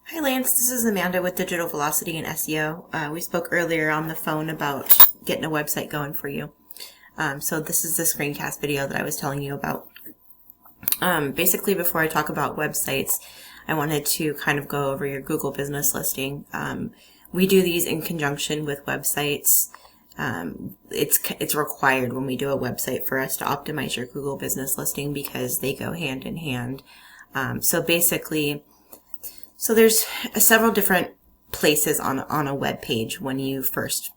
Hi Lance, this is Amanda with Digital Velocity and SEO. We spoke earlier on the phone about getting a website going for you. So this is the screencast video that I was telling you about. Basically, before I talk about websites, I wanted to kind of go over your Google business listing. We do these in conjunction with websites. It's required when we do a website for us to optimize your Google business listing because they go hand in hand. So there's several different places on a web page when you first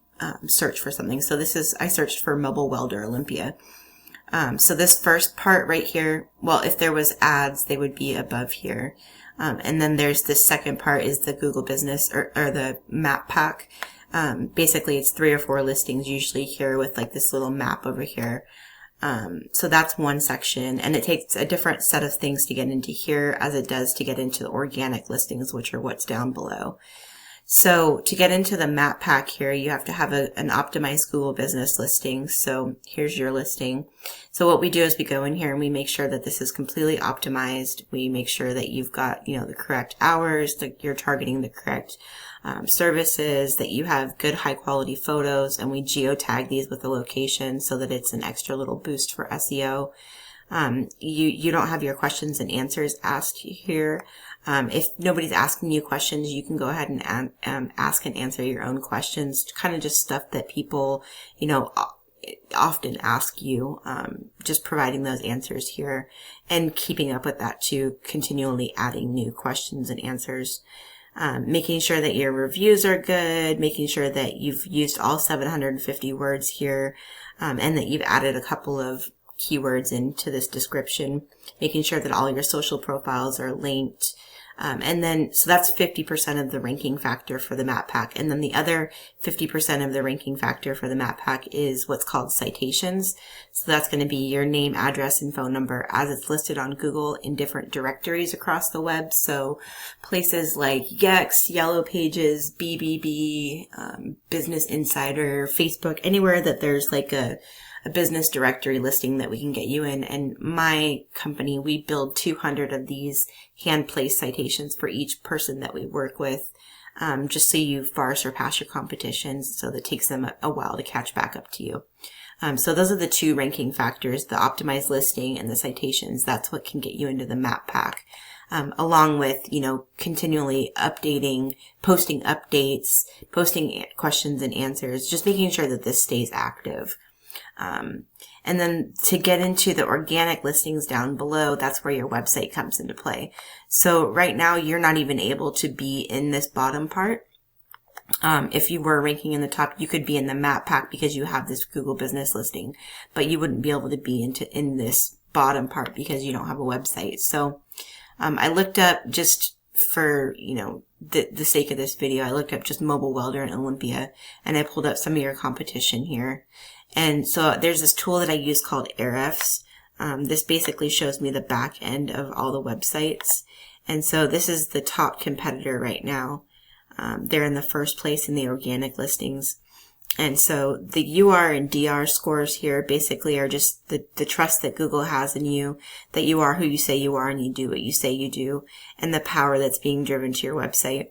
search for something. So I searched for Mobile Welder Olympia. So this first part right here, well, if there was ads, they would be above here. And then there's this second part is the Google Business or the map pack. Basically it's 3 or 4 listings usually here with like this little map over here. So that's one section, and it takes a different set of things to get into here as it does to get into the organic listings, which are what's down below. So to get into the map pack here, you have to have an optimized Google business listing. So here's your listing. So what we do is we go in here and we make sure that this is completely optimized. We make sure that you've got, the correct hours, that you're targeting the correct services, that you have good high quality photos, and we geotag these with the location so that it's an extra little boost for SEO. You don't have your questions and answers asked here. If nobody's asking you questions, you can go ahead and ask and answer your own questions, kind of just stuff that people, often ask you, just providing those answers here and keeping up with that too, continually adding new questions and answers. Making sure that your reviews are good, making sure that you've used all 750 words here, and that you've added a couple of keywords into this description, making sure that all your social profiles are linked. And then, so that's 50% of the ranking factor for the map pack. And then the other 50% of the ranking factor for the map pack is what's called citations. So that's going to be your name, address, and phone number as it's listed on Google in different directories across the web. So places like Yext, Yellow Pages, BBB, Business Insider, Facebook, anywhere that there's like a business directory listing that we can get you in. And my company, we build 200 of these hand-placed citations for each person that we work with, just so you far surpass your competition, so that it takes them a while to catch back up to you. So those are the 2 ranking factors, the optimized listing and the citations. That's what can get you into the map pack. Along with, continually updating, posting updates, posting questions and answers, just making sure that this stays active. And then to get into the organic listings down below, that's where your website comes into play. So right now you're not even able to be in this bottom part. If you were ranking in the top, you could be in the map pack because you have this Google business listing, but you wouldn't be able to be in this bottom part because you don't have a website. So, I looked up just for, the sake of this video, I looked up just Mobile Welder and Olympia, and I pulled up some of your competition here. And so there's this tool that I use called Ahrefs. This basically shows me the back end of all the websites. And so this is the top competitor right now. They're in the first place in the organic listings. And so the UR and DR scores here basically are just the trust that Google has in you, that you are who you say you are and you do what you say you do, and the power that's being driven to your website.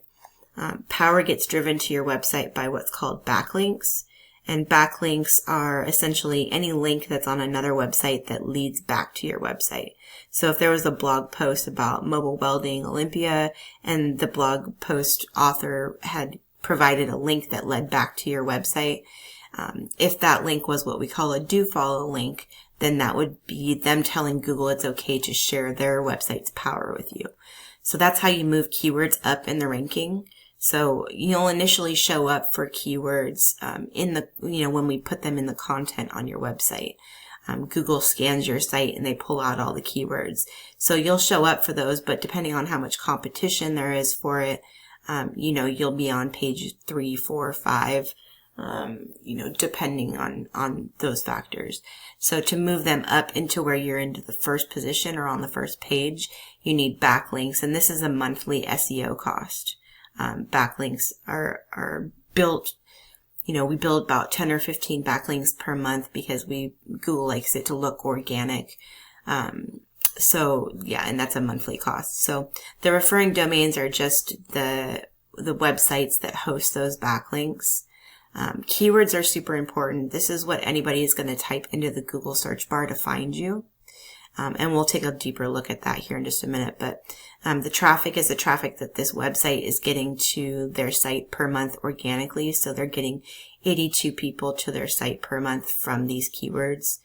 Power gets driven to your website by what's called backlinks. And backlinks are essentially any link that's on another website that leads back to your website. So if there was a blog post about mobile welding Olympia and the blog post author had provided a link that led back to your website, if that link was what we call a do follow link, then that would be them telling Google it's okay to share their website's power with you. So that's how you move keywords up in the ranking. So you'll initially show up for keywords when we put them in the content on your website. Google scans your site and they pull out all the keywords. So you'll show up for those, but depending on how much competition there is for it, you'll be on page 3, 4, 5, depending on those factors. So to move them up into where you're into the first position or on the first page, you need backlinks, and this is a monthly SEO cost. Backlinks are built, we build about 10 or 15 backlinks per month because Google likes it to look organic. So yeah, and that's a monthly cost. So the referring domains are just the websites that host those backlinks. Keywords are super important. This is what anybody is going to type into the Google search bar to find you. And we'll take a deeper look at that here in just a minute. But the traffic is the traffic that this website is getting to their site per month organically. So they're getting 82 people to their site per month from these keywords.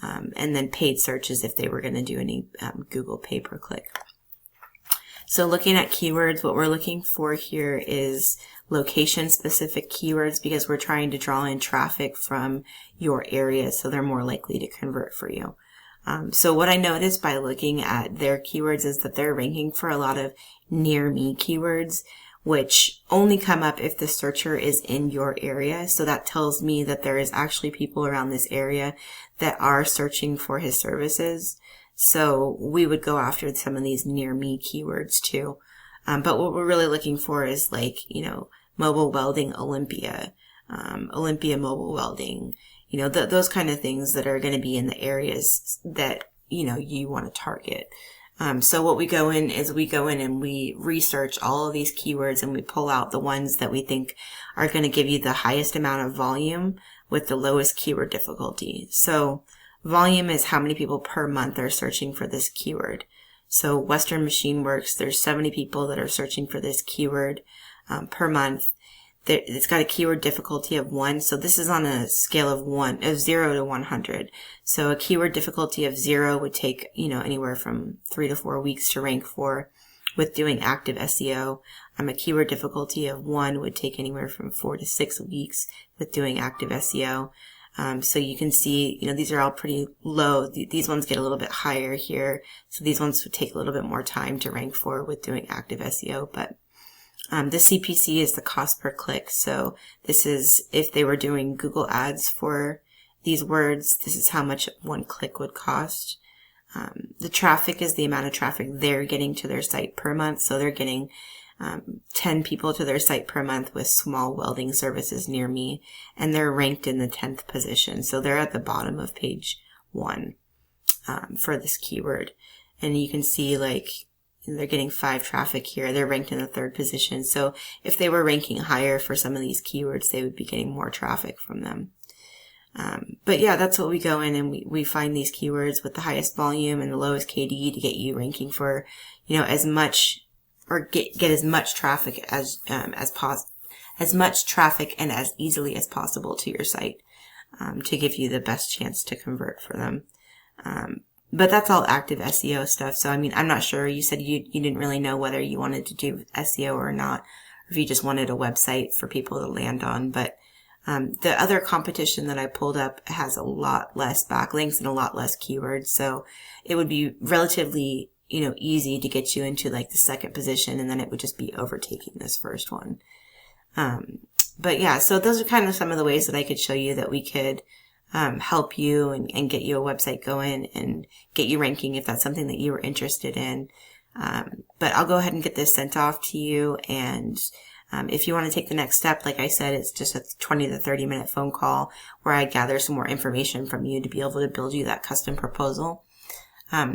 And then paid searches if they were going to do any Google pay-per-click. So looking at keywords, what we're looking for here is location-specific keywords because we're trying to draw in traffic from your area so they're more likely to convert for you. So what I noticed by looking at their keywords is that they're ranking for a lot of near me keywords, which only come up if the searcher is in your area. So that tells me that there is actually people around this area that are searching for his services. So we would go after some of these near me keywords too. But what we're really looking for is like, mobile welding Olympia, Olympia mobile welding, those kind of things that are going to be in the areas that, you want to target. So what we go in and we research all of these keywords and we pull out the ones that we think are going to give you the highest amount of volume with the lowest keyword difficulty. So volume is how many people per month are searching for this keyword. So Western Machine Works, there's 70 people that are searching for this keyword per month. It's got a keyword difficulty of 1. So this is on a scale of 0 to 100. So a keyword difficulty of 0 would take, anywhere from 3 to 4 weeks to rank for with doing active SEO. A keyword difficulty of 1 would take anywhere from 4 to 6 weeks with doing active SEO. So you can see, these are all pretty low. These ones get a little bit higher here. So these ones would take a little bit more time to rank for with doing active SEO, but the CPC is the cost per click. So this is if they were doing Google ads for these words, this is how much one click would cost. The traffic is the amount of traffic they're getting to their site per month. So they're getting 10 people to their site per month with small welding services near me, and they're ranked in the 10th position. So they're at the bottom of page 1 for this keyword. And you can see they're getting 5 traffic here. They're ranked in the 3rd position. So if they were ranking higher for some of these keywords, they would be getting more traffic from them. But yeah, that's what we go in and we find these keywords with the highest volume and the lowest KD to get you ranking for, as much or get as much traffic as much traffic and as easily as possible to your site, to give you the best chance to convert for them. But that's all active SEO stuff. So, I'm not sure. You said you didn't really know whether you wanted to do SEO or not, or if you just wanted a website for people to land on. But the other competition that I pulled up has a lot less backlinks and a lot less keywords. So it would be relatively, easy to get you into the 2nd position, and then it would just be overtaking this first one. But yeah, so those are kind of some of the ways that I could show you that we could help you and get you a website going and get you ranking if that's something that you were interested in. But I'll go ahead and get this sent off to you. And if you want to take the next step, like I said, it's just a 20 to 30 minute phone call where I gather some more information from you to be able to build you that custom proposal.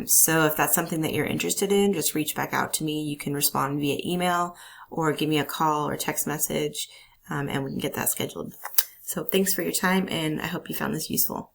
So if that's something that you're interested in, just reach back out to me. You can respond via email or give me a call or text message, and we can get that scheduled. So thanks for your time, and I hope you found this useful.